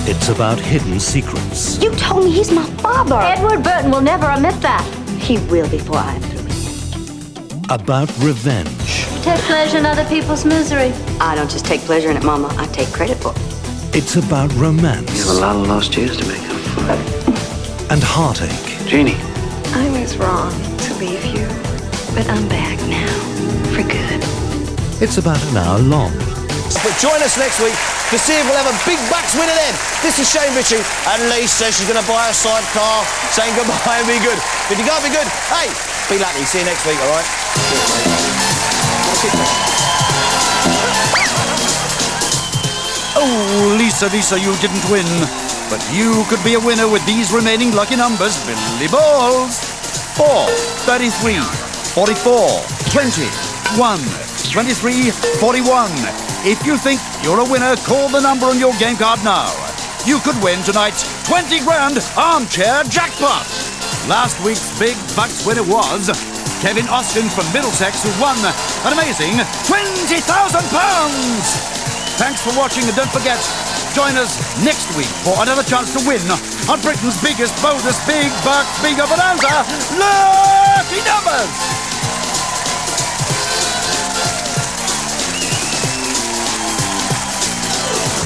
It's about hidden secrets. You told me he's my father. Edward Burton will never admit that. He will before I am through with him. About revenge. Take pleasure in other people's misery. I don't just take pleasure in it, Mama. I take credit for it. It's about romance. You have a lot of lost years to make up for. And heartache. Jeannie. I was wrong to leave you, but I'm back now, for good. It's about an hour long. But join us next week to see if we'll have a big bucks winner then. This is Shane Ritchie, and Lee says she's going to buy a sidecar, saying goodbye and be good. If you can't be good, hey, be lucky. See you next week, all right? Oh, Lisa, you didn't win. But you could be a winner with these remaining lucky numbers, Billy Balls. 4, 33, 44, 20, 1, 23, 41. If you think you're a winner, call the number on your game card now. You could win tonight's 20 grand armchair jackpot. Last week's big bucks winner was Kevin Austin from Middlesex, who won an amazing £20,000. Thanks for watching, and don't forget, join us next week for another chance to win on Britain's biggest, boldest, big bucks, bingo bonanza, Lucky Numbers!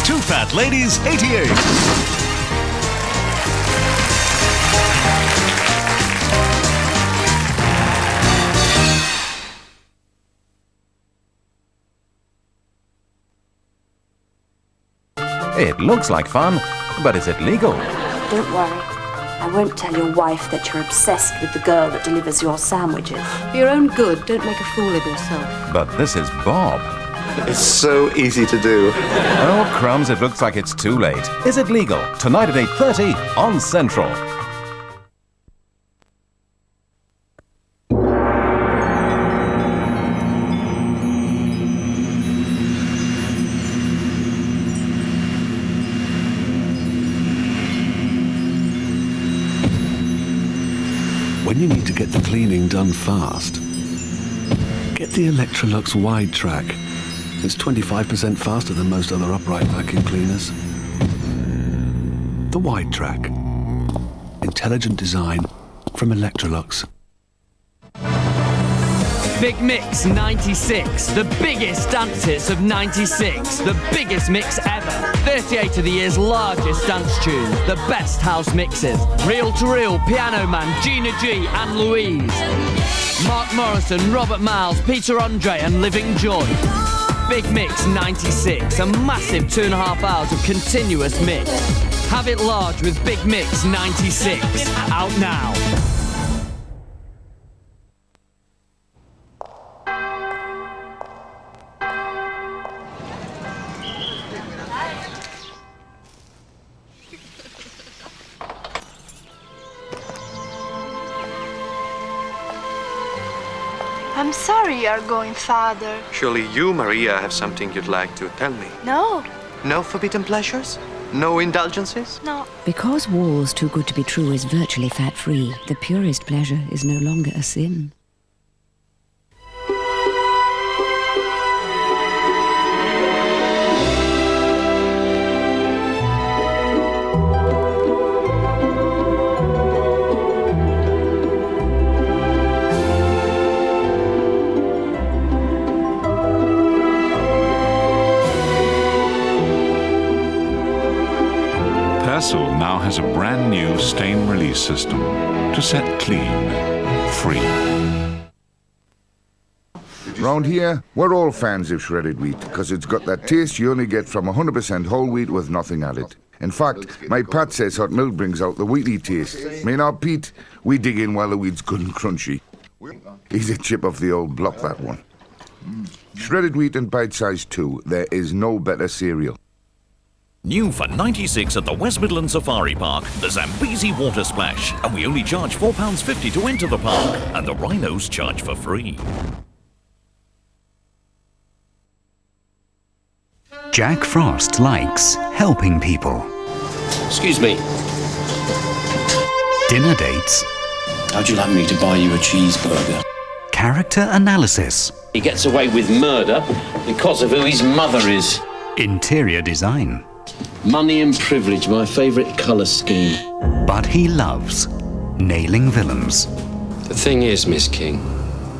Two Fat Ladies 88. It looks like fun, but is it legal? Don't worry. I won't tell your wife that you're obsessed with the girl that delivers your sandwiches. For your own good, don't make a fool of yourself. But this is Bob. It's so easy to do. Oh, crumbs, it looks like it's too late. Is it legal? Tonight at 8:30 on Central. When you need to get the cleaning done fast, get the Electrolux Wide Track. It's 25% faster than most other upright vacuum cleaners. The Wide Track. Intelligent design from Electrolux. Big Mix 96, the biggest dance hits of 96, the biggest mix ever. 38 of the year's largest dance tunes, the best house mixes. Reel to Reel, Piano Man, Gina G and Louise. Mark Morrison, Robert Miles, Peter Andre and Living Joy. Big Mix 96, a massive 2.5 hours of continuous mix. Have it large with Big Mix 96, out now. I'm sorry you're going, Father. Surely you, Maria, have something you'd like to tell me. No. No forbidden pleasures? No indulgences? No. Because War's Too Good to Be True is virtually fat-free, the purest pleasure is no longer a sin. Persil now has a brand new stain release system to set clean, free. Round here, we're all fans of shredded wheat because it's got that taste you only get from 100% whole wheat with nothing added. In fact, my Pat says hot milk brings out the wheaty taste. Me and Pete, we dig in while the wheat's good and crunchy. He's a chip off the old block, that one. Shredded wheat and bite size too. There is no better cereal. New for 96 at the West Midlands Safari Park, the Zambezi Water Splash. And we only charge £4.50 to enter the park, and the rhinos charge for free. Jack Frost likes helping people. Excuse me. Dinner dates. How'd you like me to buy you a cheeseburger? Character analysis. He gets away with murder because of who his mother is. Interior design. Money and privilege, my favourite colour scheme. But he loves nailing villains. The thing is, Miss King,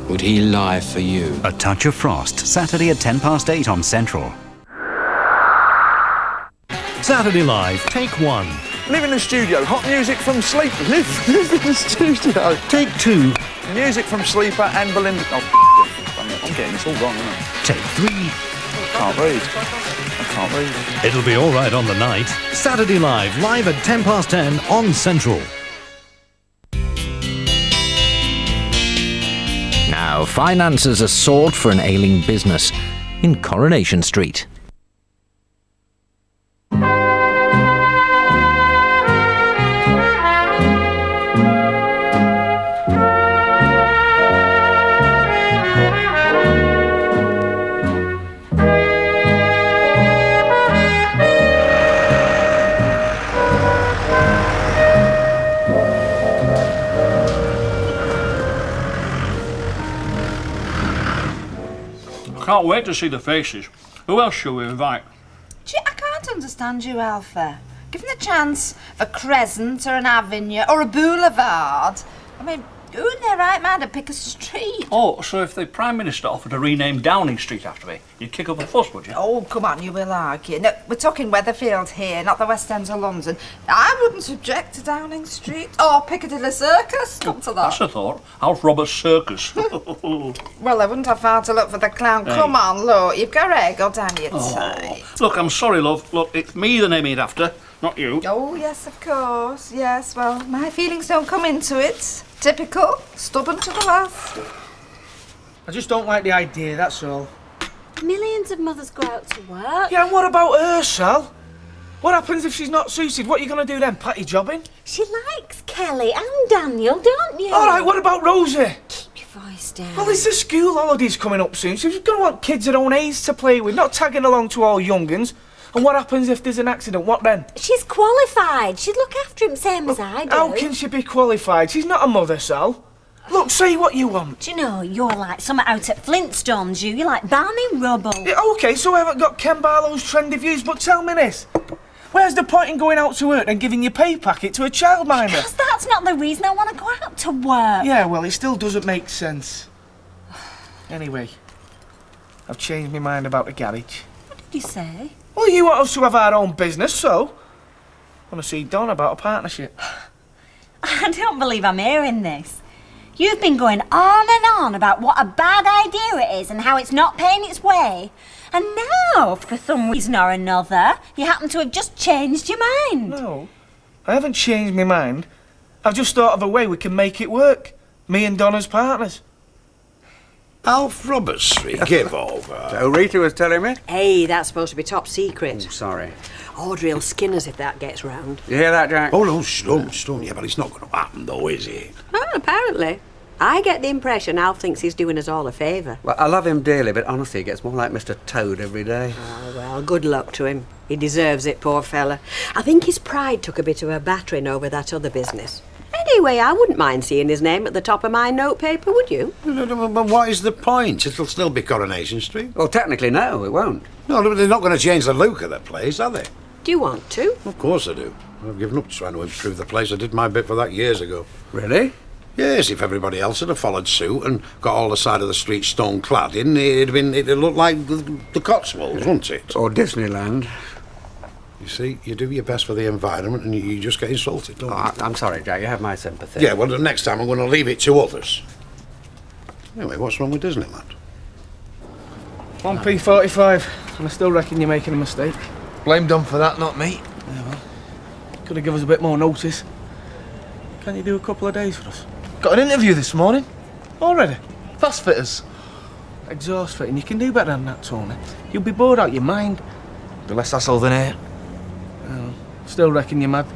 would he lie for you? A Touch of Frost, Saturday at 8:10 on Central. Saturday Live, take 1. Live in the studio, hot music from Sleeper. Live in the studio. Take 2. Music from Sleeper and Belinda. Oh, I'm getting this all wrong, isn't I? Take 3. I can't read. I can't read. It'll be all right on the night. Saturday Live, live at 10:10 on Central. Now, finances are sought for an ailing business in Coronation Street. Can't wait to see the faces. Who else shall we invite? Gee, I can't understand you, Alpha. Given the chance of a crescent or an avenue or a boulevard, I mean, who in their right mind would pick a street? Oh, so if the Prime Minister offered to rename Downing Street after me, you'd kick up a fuss, would you? Oh, come on, you will argue. No, we're talking Weatherfield here, not the West End of London. I wouldn't object to Downing Street or Piccadilly Circus, come to that. That's a thought. Alf Roberts Circus. Well, I wouldn't have far to look for the clown. Hey. Come on, look, you've got to go down your tie. Look, I'm sorry, love. Look, it's me the name it after, not you. Oh, yes, of course. Yes, well, my feelings don't come into it. Typical. Stubborn to the last. I just don't like the idea, that's all. Millions of mothers go out to work. Yeah, and what about her, Sal? What happens if she's not suited? What are you going to do then, patty jobbing? She likes Kelly and Daniel, don't you? All right, what about Rosie? Keep your voice down. Well, it's the school holidays coming up soon. She's going to want kids her own age to play with, not tagging along to all young'uns. And what happens if there's an accident? What then? She's qualified. She'd look after him same as I do. How can she be qualified? She's not a mother, Sal. Look, say what you want. Do you know, you're like something out at Flintstones, you. You're like Barney Rubble. Yeah, OK, so I haven't got Ken Barlow's trendy views, but tell me this. Where's the point in going out to work and giving your pay packet to a childminder? Because that's not the reason I want to go out to work. Yeah, well, it still doesn't make sense. Anyway, I've changed my mind about the garage. What did you say? Well, you want us to have our own business, so I want to see Don about a partnership. I don't believe I'm hearing this. You've been going on and on about what a bad idea it is and how it's not paying its way. And now, for some reason or another, you happen to have just changed your mind. No, I haven't changed my mind. I've just thought of a way we can make it work. Me and Don as partners. Alf Roberts Street, give over. So Rita was telling me? Hey, that's supposed to be top secret. Oh, sorry. Audrey'll skin us if that gets round. You hear that, Jack? Oh, no, stone. Yeah, but it's not going to happen, though, is it? Well, apparently. I get the impression Alf thinks he's doing us all a favour. Well, I love him dearly, but honestly, he gets more like Mr. Toad every day. Oh, well, good luck to him. He deserves it, poor fella. I think his pride took a bit of a battering over that other business. Anyway, I wouldn't mind seeing his name at the top of my notepaper, would you? No, but what is the point? It'll still be Coronation Street. Well, technically, no, it won't. No, they're not going to change the look of the place, are they? Do you want to? Of course I do. I've given up trying to improve the place. I did my bit for that years ago. Really? Yes, if everybody else had followed suit and got all the side of the street stone clad in, it'd look like the Cotswolds, wouldn't it? Or Disneyland. You see, you do your best for the environment and you just get insulted, don't you? I'm sorry, Jack, you have my sympathy. Yeah, well, the next time I'm going to leave it to others. Anyway, what's wrong with Disneyland? 1p45, and I still reckon you're making a mistake. Blame Don for that, not me. Yeah, well, could have given us a bit more notice. Can you do a couple of days for us? Got an interview this morning. Already? Fast fitters. Exhaust fitting, you can do better than that, Tony. You'll be bored out your mind. Be less hassle than here. Well, still reckon you're mad.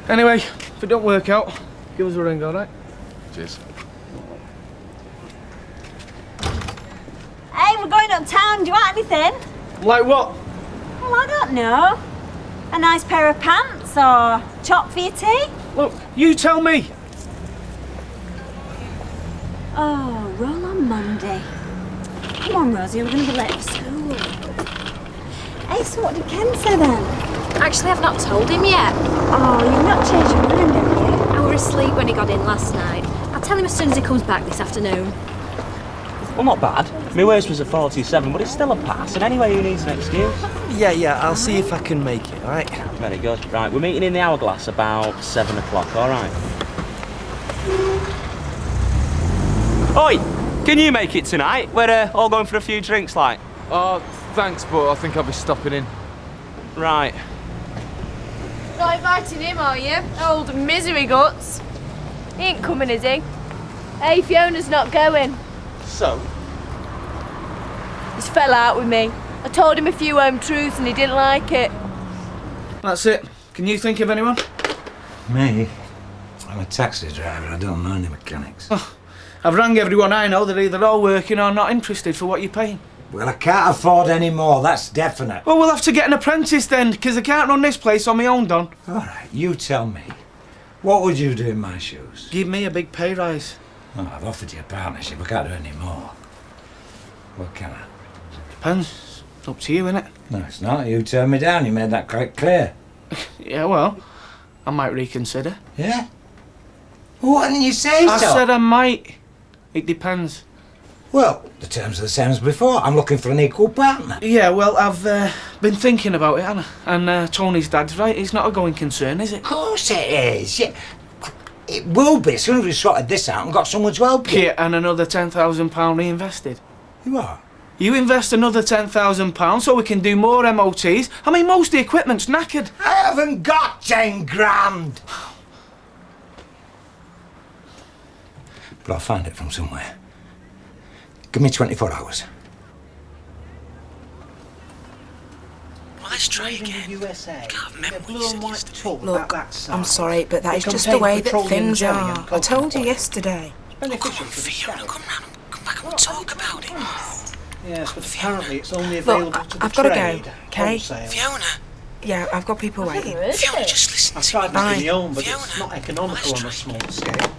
Anyway, if it don't work out, give us a ring, all right? Cheers. Hey, we're going uptown. Do you want anything? Like what? Well, I don't know. A nice pair of pants or chop for your tea? Look, you tell me. Oh, roll on Monday. Come on, Rosie, we're going to be late for school. Hey, so what did Ken say then? Actually, I've not told him yet. Oh, you've not changed your mind, have you? I were asleep when he got in last night. I'll tell him as soon as he comes back this afternoon. Well, not bad. My worst was a 47, but it's still a pass, and anyway, who needs an excuse? Yeah, I'll see if I can make it, alright? Very good. Right, we're meeting in the Hourglass about 7 o'clock, alright? Oi! Can you make it tonight? We're all going for a few drinks, like. Oh, thanks, but I think I'll be stopping in. Right. Not inviting him, are you? Old misery guts. He ain't coming, is he? Hey, Fiona's not going. So? He's fell out with me. I told him a few home truths and he didn't like it. That's it. Can you think of anyone? Me? I'm a taxi driver. I don't know any mechanics. Oh, I've rang everyone I know. They're either all working or not interested for what you're paying. Well, I can't afford any more, that's definite. Well, we'll have to get an apprentice then, because I can't run this place on my own, Don. All right, you tell me. What would you do in my shoes? Give me a big pay rise. Oh, I've offered you a partnership. I can't do any more. What can I? Depends. It's up to you, innit? No, it's not. You turned me down. You made that quite clear. Yeah, well, I might reconsider. Yeah? Well, why didn't you say so? I said I might. It depends. Well, the terms are the same as before. I'm looking for an equal partner. Yeah, well, I've been thinking about it, haven't I? And Tony's dad's right. It's not a going concern, is it? Of course it is. Yeah. It will be as soon as we've sorted this out and got someone to help you. Yeah, and another £10,000 reinvested. You are? You invest another £10,000 so we can do more MOTs. I mean, most of the equipment's knackered. I haven't got 10 grand. But I'll find it from somewhere. Give me 24 hours. Let's try again. USA. Blue and white tub. Look, I'm sorry, but that is just the way that things are. I told you yesterday. Come on, Fiona, come round. Come back and we'll talk about it. Yes, but apparently it's only available to the I've got to go, okay? Fiona. Yeah, I've got people waiting. Fiona, just listen I've to tried me. making my own, but it's not economical on a small scale.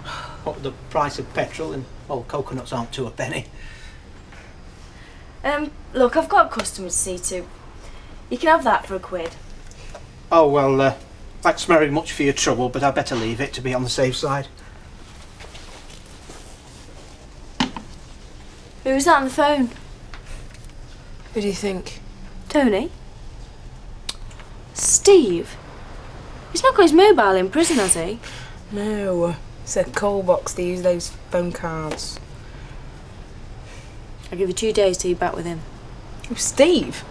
What with the price of petrol and, well, coconuts aren't to a penny. Look, I've got a customer to see to. You can have that for £1. Oh, well, thanks very much for your trouble, but I better leave it to be on the safe side. Who was that on the phone? Who do you think? Tony? Steve? He's not got his mobile in prison, has he? No, it's a call box. They use those phone cards. I'll give you 2 days till you're back with him. Oh, Steve?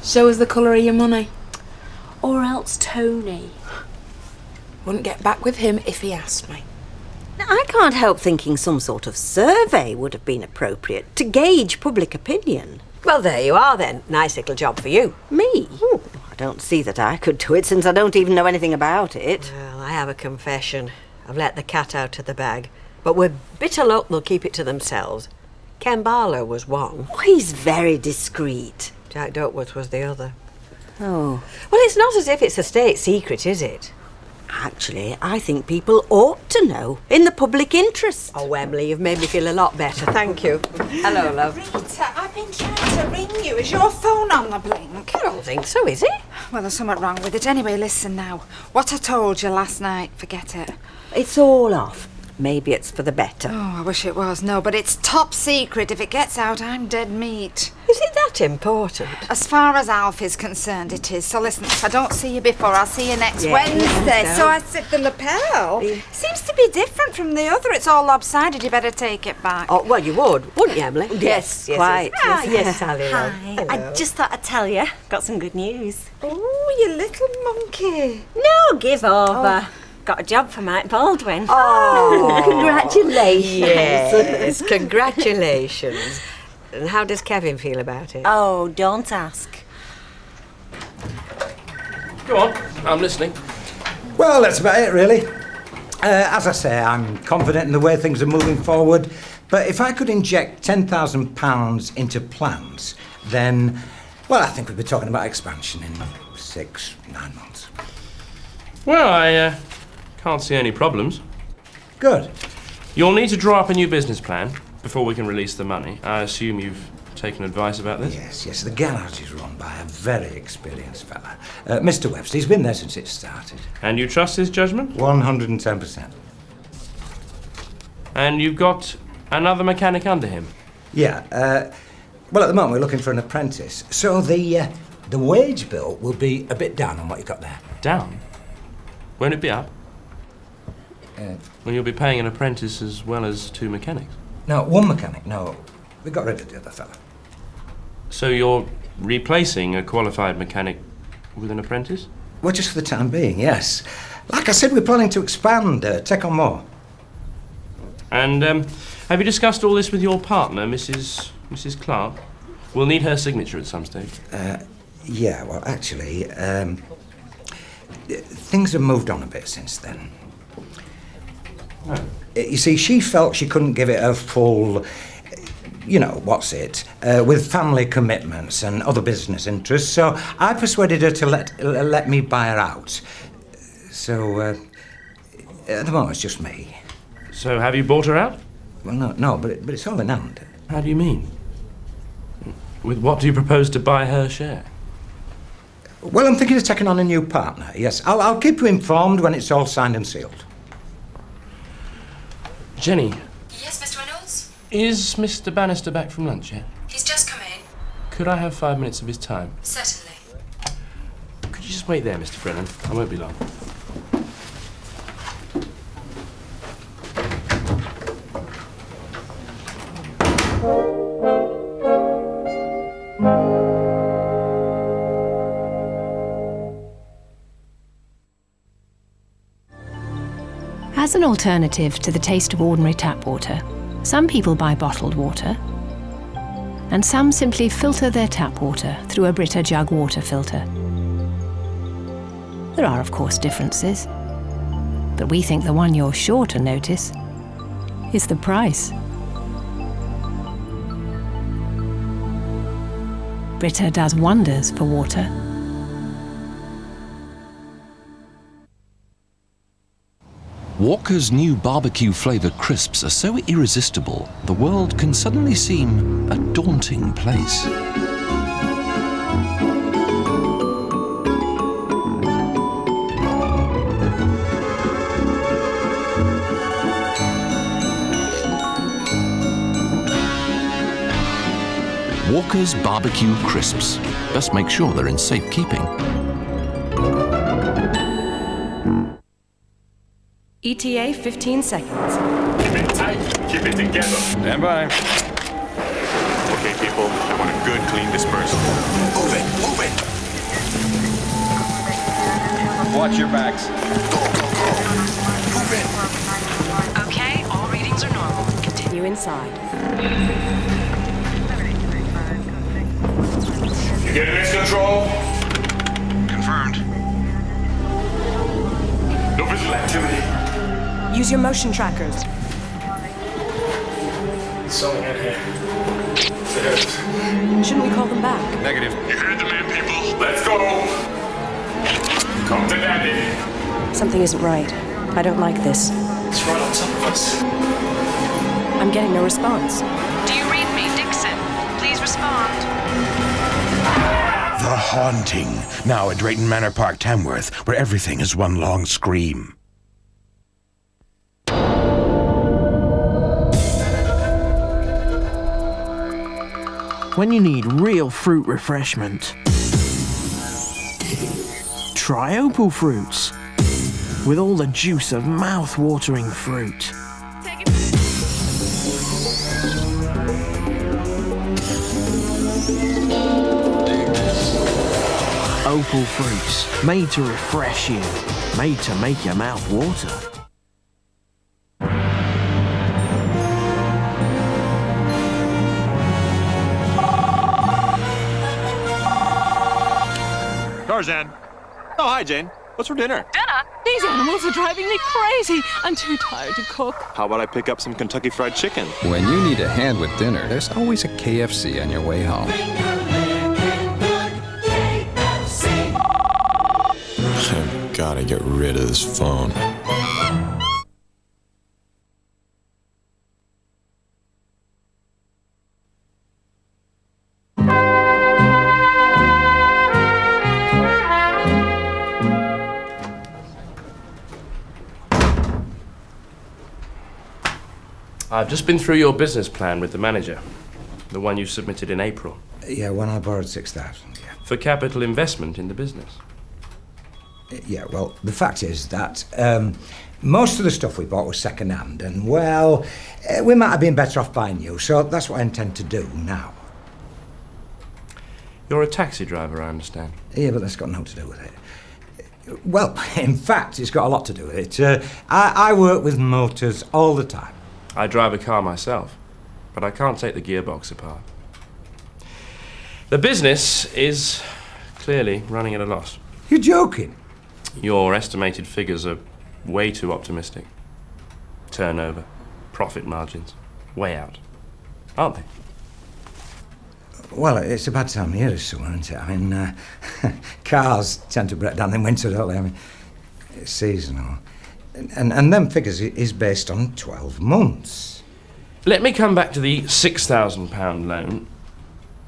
Show us the colour of your money. Or else Tony. Wouldn't get back with him if he asked me. Now, I can't help thinking some sort of survey would have been appropriate to gauge public opinion. Well, there you are then. Nice little job for you. Me? I don't see that I could do it since I don't even know anything about it. Well, I have a confession. I've let the cat out of the bag. But with bitter luck, they'll keep it to themselves. Ken Barlow was one. Oh, he's very discreet. Jack Duckworth was the other. Oh. Well, it's not as if it's a state secret, is it? Actually, I think people ought to know, in the public interest. Oh, Emily, you've made me feel a lot better. Thank you. Hello, love. Rita, I've been trying to ring you. Is your phone on the blink? I don't think so, is it? Well, there's something wrong with it. Anyway, listen now. What I told you last night, forget it. It's all off. Maybe it's for the better. Oh, I wish it was. No, but it's top secret. If it gets out, I'm dead meat. Is it that important? As far as Alf is concerned, it is. So listen, if I don't see you before, I'll see you next Wednesday. So I said the lapel seems to be different from the other. It's all lopsided. You better take it back. Oh, well, you would, wouldn't you, Emily? Yes, quite. Yes, Sally. Hi. Hello. I just thought I'd tell you. Got some good news. Oh, you little monkey. No, give over. Got a job for Mike Baldwin. Oh, congratulations. Yes, congratulations. And how does Kevin feel about it? Oh, don't ask. Go on, I'm listening. Well, that's about it, really. As I say, I'm confident in the way things are moving forward, but if I could inject £10,000 into plans, then, well, I think we'd be talking about expansion in 6-9 months. Well, I can't see any problems. Good. You'll need to draw up a new business plan before we can release the money. I assume you've taken advice about this? Yes, the garage is run by a very experienced fella. Mr. Webster, he's been there since it started. And you trust his judgment? 110%. And you've got another mechanic under him? Yeah, well, at the moment we're looking for an apprentice, so the wage bill will be a bit down on what you've got there. Down? Won't it be up? Well, you'll be paying an apprentice as well as 2 mechanics. No, 1 mechanic, no. We got rid of the other fella. So you're replacing a qualified mechanic with an apprentice? Well, just for the time being, yes. Like I said, we're planning to expand, take on more. And have you discussed all this with your partner, Mrs. Clark? We'll need her signature at some stage. Yeah, well, actually, things have moved on a bit since then. Oh. You see, she felt she couldn't give it a full, with family commitments and other business interests, so I persuaded her to let me buy her out. So, at the moment, it's just me. So have you bought her out? Well, no, but it's all in hand. How do you mean? With what do you propose to buy her share? Well, I'm thinking of taking on a new partner, yes. I'll keep you informed when it's all signed and sealed. Jenny. Yes, Mr. Reynolds? Is Mr. Bannister back from lunch yet? He's just come in. Could I have 5 minutes of his time? Certainly. Could you just wait there, Mr. Brennan? I won't be long. As an alternative to the taste of ordinary tap water, some people buy bottled water, and some simply filter their tap water through a Brita jug water filter. There are, of course, differences, but we think the one you're sure to notice is the price. Brita does wonders for water. Walker's new barbecue-flavoured crisps are so irresistible, the world can suddenly seem a daunting place. Walker's barbecue crisps. Best make sure they're in safekeeping. ETA 15 seconds. Keep it tight, keep it together. Stand by. Okay, people, I want a good, clean dispersal. Move it, move it. Watch your backs. Go, go, go. Move it. Okay, all readings are normal. Continue inside. You getting this control? Confirmed. No visual activity. Use your motion trackers. Something in here. Shouldn't we call them back? Negative. You heard the man, people. Let's go. Come to daddy. Something isn't right. I don't like this. It's right on top of us. I'm getting no response. Do you read me, Dixon? Please respond. The Haunting, now at Drayton Manor Park, Tamworth, where everything is one long scream. When you need real fruit refreshment, try Opal Fruits, with all the juice of mouth-watering fruit. Opal Fruits, made to refresh you, made to make your mouth water. Tarzan. Oh, hi, Jane. What's for dinner? Dinner? These animals are driving me crazy. I'm too tired to cook. How about I pick up some Kentucky Fried Chicken? When you need a hand with dinner, there's always a KFC on your way home. I've got to get rid of this phone. I've just been through your business plan with the manager. The one you submitted in April. Yeah, when I borrowed 6,000, yeah. For capital investment in the business. Yeah, well, the fact is that most of the stuff we bought was second-hand, and, well, we might have been better off buying new, so that's what I intend to do now. You're a taxi driver, I understand. Yeah, but that's got nothing to do with it. Well, in fact, it's got a lot to do with it. I work with motors all the time. I drive a car myself, but I can't take the gearbox apart. The business is clearly running at a loss. You're joking? Your estimated figures are way too optimistic. Turnover, profit margins, way out, aren't they? Well, it's a bad time of year this summer, isn't it? I mean, cars tend to break down in winter, don't they? I mean, it's seasonal. And them figures is based on 12 months. Let me come back to the £6,000 loan.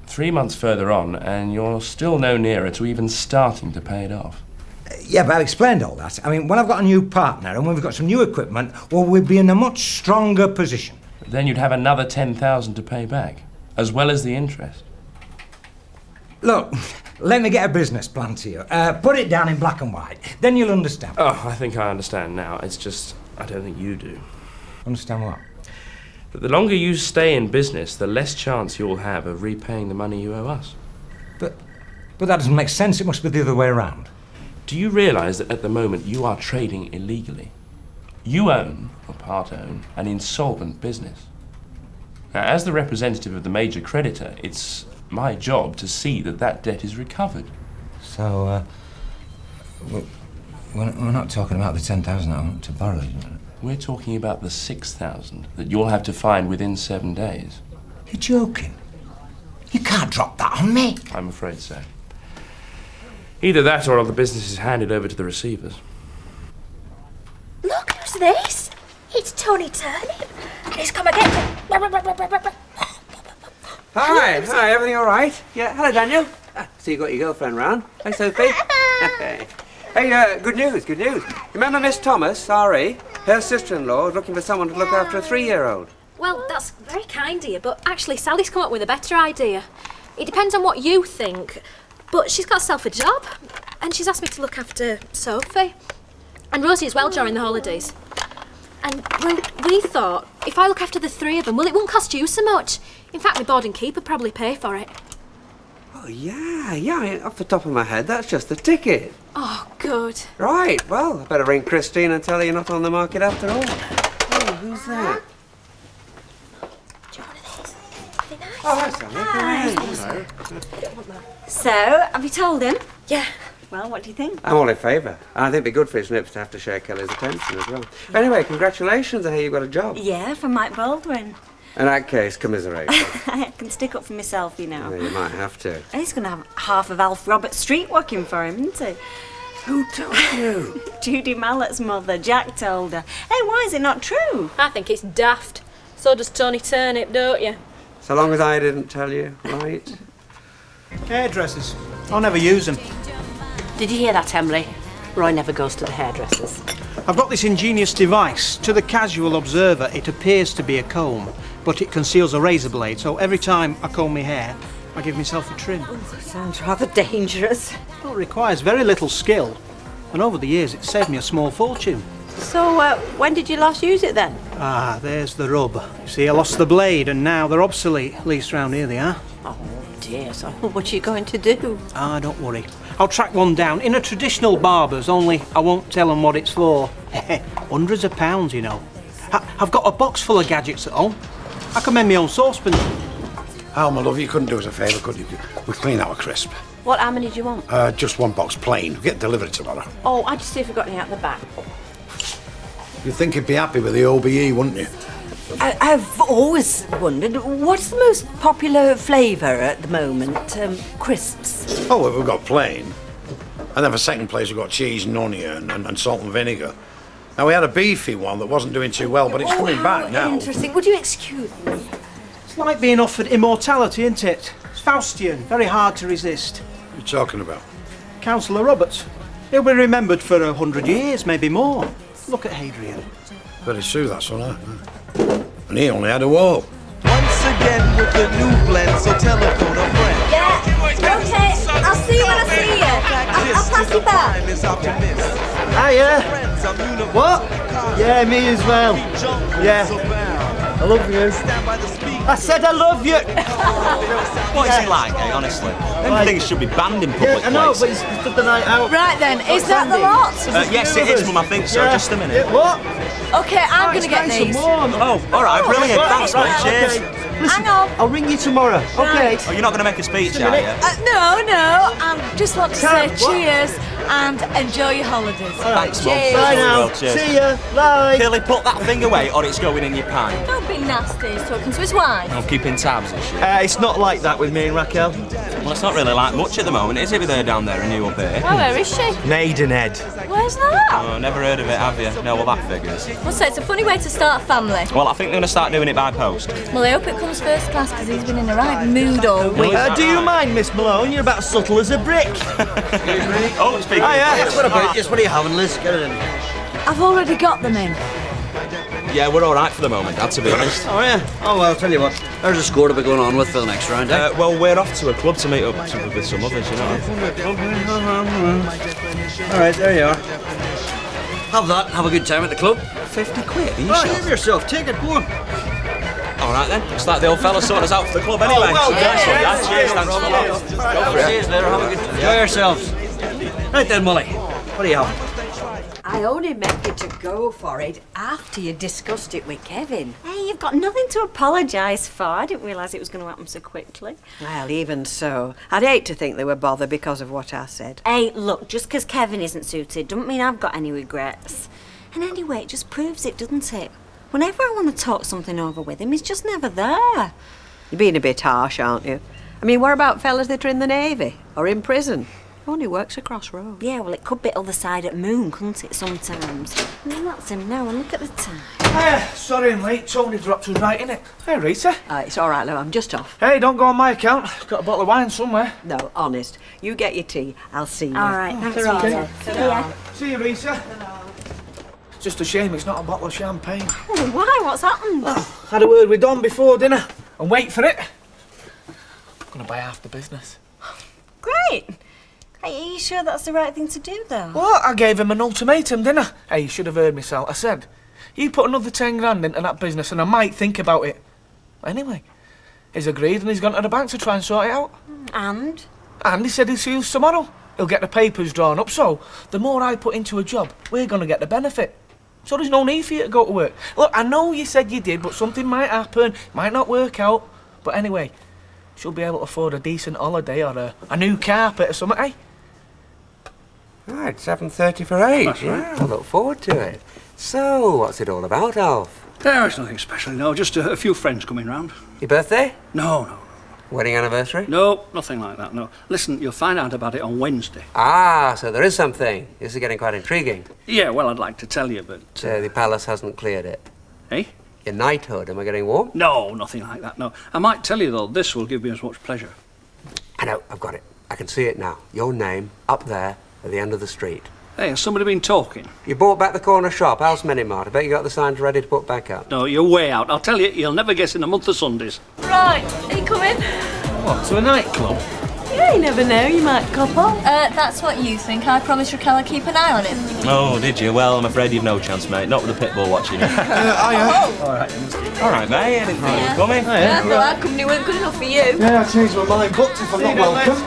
3 months further on, and you're still no nearer to even starting to pay it off. Yeah, but I've explained all that. I mean, when I've got a new partner and when we've got some new equipment, well, we'd be in a much stronger position. Then you'd have another £10,000 to pay back, as well as the interest. Look, let me get a business plan to you. Put it down in black and white. Then you'll understand. Oh, I think I understand now. It's just, I don't think you do. Understand what? That the longer you stay in business, the less chance you'll have of repaying the money you owe us. But that doesn't make sense. It must be the other way around. Do you realise that at the moment you are trading illegally? You own, or part own, an insolvent business. Now, as the representative of the major creditor, it's my job to see that that debt is recovered. So, we're not talking about the 10,000 I want to borrow, isn't it? We're talking about the 6,000 that you'll have to find within 7 days. You're joking. You can't drop that on me. I'm afraid so. Either that or the business is handed over to the receivers. Look, who's this? It's Tony Turnip. He's come again. Hi, everything all right? Yeah, hello, Daniel. So you got your girlfriend round. Hey, Sophie. Hey, good news. Remember Miss Thomas, R.E.? Her sister-in-law is looking for someone to look after a 3-year-old. Well, that's very kind of you, but actually Sally's come up with a better idea. It depends on what you think, but she's got herself a job, and she's asked me to look after Sophie. And Rosie as well during the holidays. And, well, we thought, if I look after the 3 of them, well, it won't cost you so much. In fact, my board and keep would probably pay for it. Oh, yeah, I mean, off the top of my head, that's just the ticket. Oh, good. Right, well, I better ring Christine and tell her you're not on the market after all. Oh, who's that? Oh, hi, Sally. So, have you told him? Yeah. Well, what do you think? I'm all in favour. I think it'd be good for his nips to have to share Kelly's attention as well. Anyway, congratulations, I hear you've got a job. Yeah, from Mike Baldwin. In that case, commiserate. I can stick up for myself, you know. Yeah, you might have to. He's going to have half of Alf Robert Street working for him, isn't he? Who told you? Judy Mallett's mother, Jack told her. Hey, why is it not true? I think it's daft. So does Tony Turnip, don't you? So long as I didn't tell you, right? Hairdressers. I'll never use them. Did you hear that, Emily? Roy never goes to the hairdressers. I've got this ingenious device. To the casual observer, it appears to be a comb, but it conceals a razor blade, so every time I comb my hair, I give myself a trim. Oh, sounds rather dangerous. Well, it requires very little skill, and over the years it's saved me a small fortune. So, when did you last use it then? Ah, there's the rub. You see, I lost the blade, and now they're obsolete, at least round here they are. Oh dear, so what are you going to do? Ah, don't worry. I'll track one down in a traditional barber's, only I won't tell them what it's for. Hundreds of pounds, you know. I've got a box full of gadgets at home. I can mend my own saucepan. Al, my love, you couldn't do us a favour, could you? We clean our crisp. How many do you want? Just one box plain. We'll get delivered tomorrow. Oh, I'll just see if we've got any out the back. You'd think you'd be happy with the OBE, wouldn't you? I've always wondered, what's the most popular flavour at the moment? Crisps? Oh, well, we've got plain. And then for second place, we've got cheese and onion and salt and vinegar. Now, we had a beefy one that wasn't doing too well, but it's coming back now. Interesting. Would you excuse me? It's like being offered immortality, isn't it? It's Faustian, very hard to resist. What are you talking about? Councillor Roberts. He'll be remembered for 100 years, maybe more. Look at Hadrian. Very true, that's all right. and he only had a wall. Once again with the new blend, so telephone a friend. Yeah, okay. I'll see you when I see you. I'll pass you back. Hiya. What? Yeah, me as well. Yeah. I love you. I said I love you. What is he like, eh, honestly? Them things should be banned in public I know, places. but it's just the night out. Right then, is that the lot? Yes, it is, Mum, I think so. Yeah. Just a minute. What? Okay, I'm going to get these. Oh, all right, brilliant. Thanks, mate. Cheers. Okay. Listen, I'll ring you tomorrow. Okay. Oh, you're not going to make a speech, are you? No, I just want to say cheers and enjoy your holidays. Thanks, Mum. Cheers. Bye now. Cheers. See ya. Bye. Kelly, put that thing away or it's going in your pie. Don't be nasty, he's talking to his wife. I'm keeping tabs and shit. It's not like that with me and Raquel. Well, it's not really like much at the moment, is it, with her down there and you up here? Oh, where is she? Maidenhead. Where's that? Oh, never heard of it, have you? No, well, that figures. Well, so it's a funny way to start a family. Well, I think they're going to start doing it by post. Well, I hope it comes first class because he's been in the right mood all week. Do you mind, Miss Malone? You're about subtle as a brick. Oh, speaking of yeah. what about What are you having, Liz? Get it in. I've already got them in. Yeah, we're all right for the moment, Dad, to be honest. Oh, yeah? Oh, well, I'll tell you what. There's a score to be going on with for the next round, eh? Well, we're off to a club to meet up with some others, you know. All right, there you are. Have that. Have a good time at the club. 50 quid, are you Oh, sure? have yourself. Take it. Go on. All right, then. Looks like the old fella sorted us out for the club anyway. well done. Nice one, Dad. Cheers, thanks for that. Go for it. Cheers there. Have a good time. Enjoy yourselves. Right then, Molly. What are you having? I only meant you to go for it after you discussed it with Kevin. Hey, you've got nothing to apologise for. I didn't realise it was going to happen so quickly. Well, even so, I'd hate to think they were bothered because of what I said. Hey, look, just because Kevin isn't suited doesn't mean I've got any regrets. And anyway, it just proves it, doesn't it? Whenever I want to talk something over with him, he's just never there. You're being a bit harsh, aren't you? I mean, what about fellas that are in the Navy or in prison? Only works across road. Yeah, well, it could be other side at moon, couldn't it, sometimes? And then that's him now, and look at the time. Sorry I'm late. Tony dropped us right in it. Hey, Rita. It's all right, love. I'm just off. Hey, don't go on my account. Got a bottle of wine somewhere. No, honest. You get your tea. I'll see you. All right, thanks, Ta-ra. Rita. See ya. See you, Rita. It's just a shame it's not a bottle of champagne. Oh, why? What's happened? Had a word with Don before dinner. And wait for it. I'm gonna buy half the business. Great. Hey, are you sure that's the right thing to do, though? What? I gave him an ultimatum, didn't I? Hey, you should have heard me, Sal. I said, you put another 10 grand into that business and I might think about it. Anyway, he's agreed and he's gone to the bank to try and sort it out. And? And he said he'll see us tomorrow. He'll get the papers drawn up, so the more I put into a job, we're going to get the benefit. So there's no need for you to go to work. Look, I know you said you did, but something might happen, might not work out. But anyway, she'll be able to afford a decent holiday or a new carpet or something, eh? Right, 7:30 for 8. That's right. Yeah, I look forward to it. So, what's it all about, Alf? There's nothing special, no. Just a few friends coming round. Your birthday? No. Wedding anniversary? No, nothing like that, no. Listen, you'll find out about it on Wednesday. Ah, so there is something. This is getting quite intriguing. Yeah, well, I'd like to tell you, but... So the palace hasn't cleared it? Eh? Your knighthood, am I getting warm? No, nothing like that, no. I might tell you, though, this will give me as much pleasure. I know, I've got it. I can see it now. Your name, up there, at the end of the street. Hey, has somebody been talking? You bought back the corner shop, House Minimart. I bet you got the signs ready to put back up. No, you're way out. I'll tell you, you'll never guess in a month of Sundays. Right, are you coming? What, to a nightclub? Yeah, you never know, you might couple. That's what you think. I promised Raquel I'd keep an eye on him. Oh, did you? Well, I'm afraid you've no chance, mate. Not with the pit bull watching you. All right. All right, mate. I didn't think you were coming. Yeah, well, our company weren't good enough for you. Yeah, I changed my mind, but if I'm not welcome.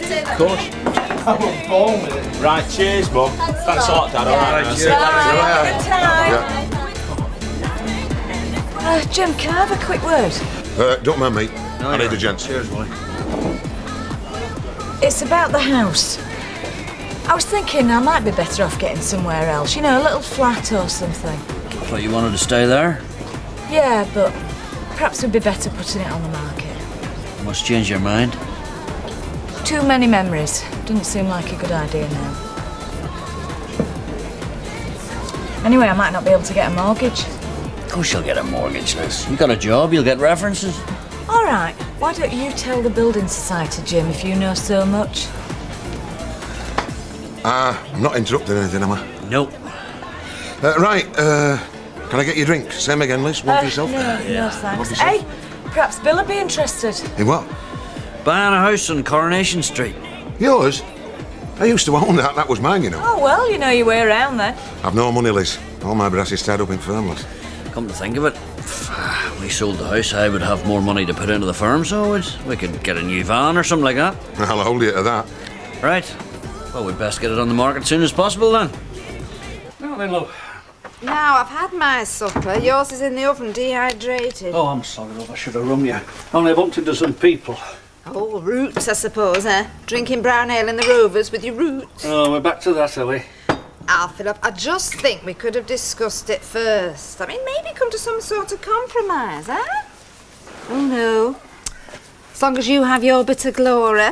Of course. I won't fall with it. Right, cheers, Mum. Thanks a lot, Dad. All right. Good time. Jim, can I have a quick word? Don't mind me. I need a gent. Cheers, boy. It's about the house. I was thinking I might be better off getting somewhere else. You know, a little flat or something. I thought you wanted to stay there. Yeah, but perhaps it'd be better putting it on the market. What's changed your mind? Too many memories. Doesn't seem like a good idea now. Anyway, I might not be able to get a mortgage. Of course you'll get a mortgage, Liz. You got a job, you'll get references. All right, why don't you tell the Building Society, Jim, if you know so much? I'm not interrupting anything, am I? Nope. Right, Can I get you a drink? Same again, Liz. One for yourself? No, thanks. Hey, perhaps Bill would be interested. In what? Buying a house on Coronation Street. Yours? I used to own that. That was mine, you know. Oh, well, you know your way around then. I've no money, Liz. All my brass is tied up in firmless. Come to think of it, if we sold the house, I would have more money to put into the firm, so we could get a new van or something like that. I'll hold you to that. Right. Well, we'd best get it on the market as soon as possible then. Now then, love. Now, I've had my supper. Yours is in the oven, dehydrated. Oh, I'm sorry, love. I should have rung you. Only I bumped into some people. Oh, roots, I suppose, eh? Drinking brown ale in the Rovers with your roots. Oh, we're back to that, are we? I'll fill up. I just think we could have discussed it first. I mean, maybe come to some sort of compromise, eh? Oh, no. As long as you have your bit of glory,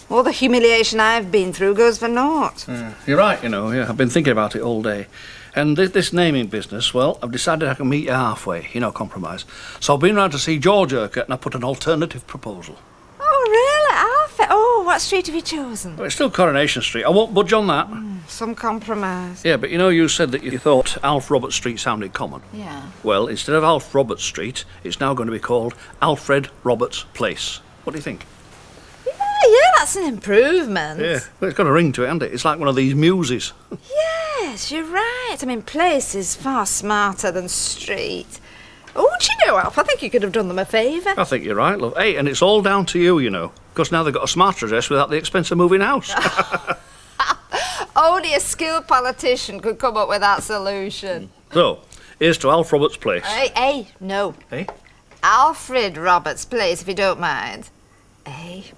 all the humiliation I've been through goes for naught. You're right, you know. Yeah, I've been thinking about it all day. And this naming business, well, I've decided I can meet you halfway, you know, compromise. So I've been round to see George Urquhart and I put an alternative proposal. Oh, really? Alfie? Oh, what street have you chosen? Well, it's still Coronation Street. I won't budge on that. Some compromise. Yeah, but you know, you said that you thought Alf Roberts Street sounded common. Yeah. Well, instead of Alf Roberts Street, it's now going to be called Alfred Roberts Place. What do you think? Yeah, that's an improvement. Yeah, well, it's got a ring to it, hasn't it? It's like one of these muses. Yes, you're right. I mean, place is far smarter than street. Oh, do you know, Alf, I think you could have done them a favour. I think you're right, love. Hey, and it's all down to you, you know, because now they've got a smarter address without the expense of moving house. Only a skilled politician could come up with that solution. So, here's to Alf Roberts Place. Hey, no. Hey? Alfred Roberts Place, if you don't mind. Hey.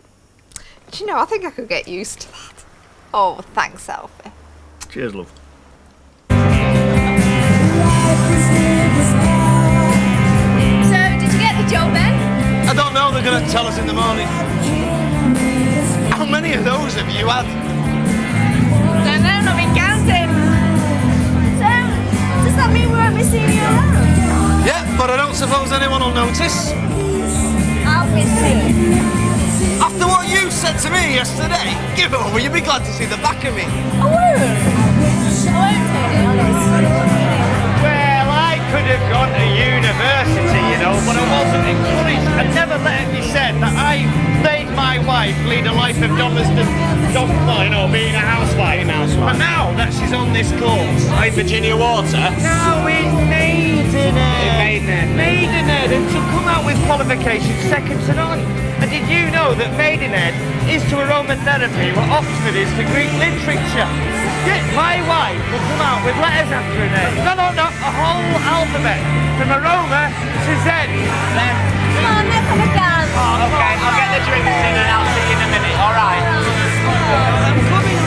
Do you know, I think I could get used to that. Oh, thanks, Alfie. Cheers, love. So, did you get the job, Ben? I don't know, they're going to tell us in the morning. How many of those have you had? Don't know, not been counting. So, does that mean we won't be seeing you around? Yeah, but I don't suppose anyone will notice. I'll be seeing. After what you said to me yesterday, give it over, you'd be glad to see the back of me. I won't. Well, I could have gone to university, you know, but I wasn't encouraged. I never let it be said that I made my wife lead a life of domestic, being a housewife. But now that she's on this course, like Virginia Water. No, it's Maidenhead. Maidenhead, and to come out with qualifications second to none. And did you know that Maidenhead is to aromatherapy what Oxford is to Greek literature? Yeah, my wife will come out with letters after her name. No, a whole alphabet. From aroma to Z. Come on, let's have a dance. Oh, okay, I'll get the drinks in and I'll see you in a minute, alright? I'm coming.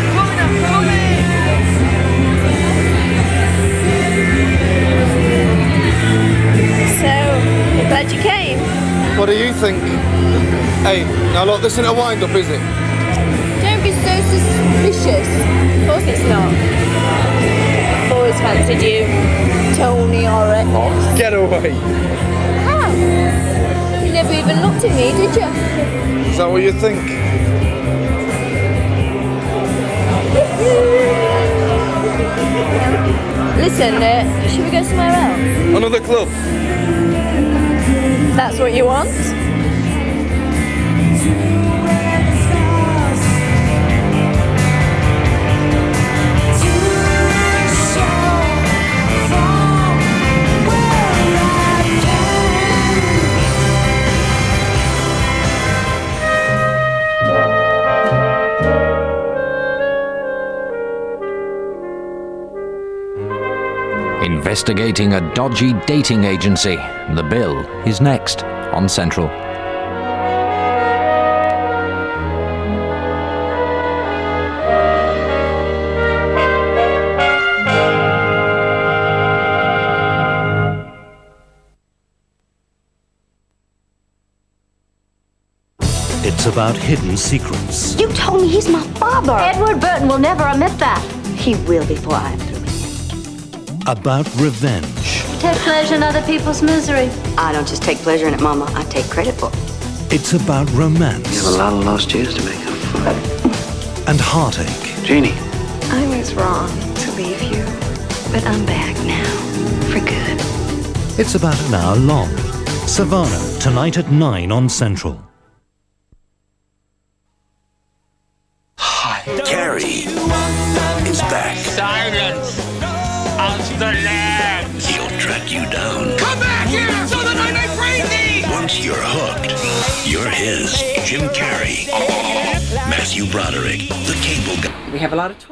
So, glad you came. What do you think? Hey, now look, this isn't a wind-up, is it? Don't be so suspicious. Of course it's not. I've always fancied you, Tony Orrick. Oh, get away. How? You never even looked at me, did you? Is that what you think? Listen, should we go somewhere else? Another club? That's what you want? Investigating a dodgy dating agency. The Bill is next on Central. It's about hidden secrets. You told me he's my father. Edward Burton will never admit that. He will before I am through. About revenge. Take pleasure in other people's misery. I don't just take pleasure in it, Mama. I take credit for it. It's about romance. You have a lot of lost years to make up for. And heartache. Jeannie. I was wrong to leave you, but I'm back now, for good. It's about an hour long. Savannah, tonight at 9 on Central. Carrie is back. Silence! As the lambs! He'll track you down. Come back here so that I may praise thee! Once you're hooked, you're his. Jim Carrey. Matthew Broderick, the cable guy. We have a lot of toys.